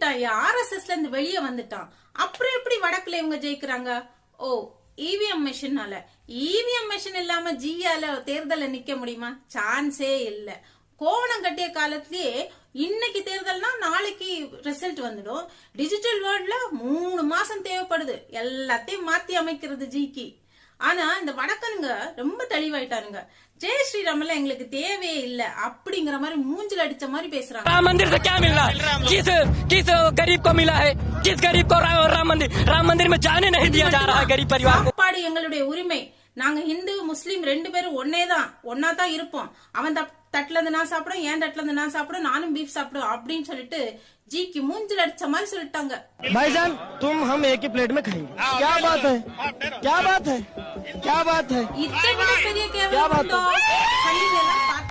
வந்துட்டான், ஆர்எஸ்எஸ்ல இருந்து வெளியே வந்துட்டான். அப்புறம் எப்படி வடக்குல இவங்க ஜெயிக்கிறாங்க? ஓ, இவிஎம் மெஷினால. இவிஎம் மெஷின் இல்லாம ஜியால தேர்தல நிக்க முடியுமா? சான்ஸே இல்ல. கோவணம் கட்டிய காலத்திலேயே இன்னைக்கு தேர்தல்னா நாளைக்கு ரிசல்ட் வந்துடும். டிஜிட்டல் வேர்ல்ட்ல 3 மாசம் தேவைப்படுது எல்லாத்தையும் மாத்தி அமைக்கிறது ஜிக்கு. ஆனா இந்த வடக்கனுங்க ரொம்ப தெளிவாயிட்டானுங்க. ஜெய் ஸ்ரீராம் எல்லாம் எங்களுக்கு தேவையே இல்ல அப்படிங்கிற மாதிரி மூஞ்சில அடிச்ச மாதிரி பேசுறாங்க. राम मंदिर से क्या मिलना? किस गरीब को मिला है? किस गरीब को राम मंदिर में जाने नहीं दिया जा रहा है गरीब परिवार को? சாப்பாடு எங்களுடைய உரிமை. நாங்க இந்து முஸ்லீம் 2 பேரும் ஒன்னா தான் இருப்போம். அவன் தட்டுல இருந்து நான் சாப்பிடும், என் தட்டுல இருந்து நான் சாப்பிடும், நானும் பீஃப் சாப்பிடும் அப்படின்னு சொல்லிட்டு ஜிக்கு மூஞ்சில அடிச்ச மாதிரி சொல்லிட்டாங்க. भाईजान तुम हम एक ही प्लेट में खाएंगे. क्या बात है, क्या बात है, क्या बात है. இதை விட பெரிய கேவலம் சலுகை எல்லாம்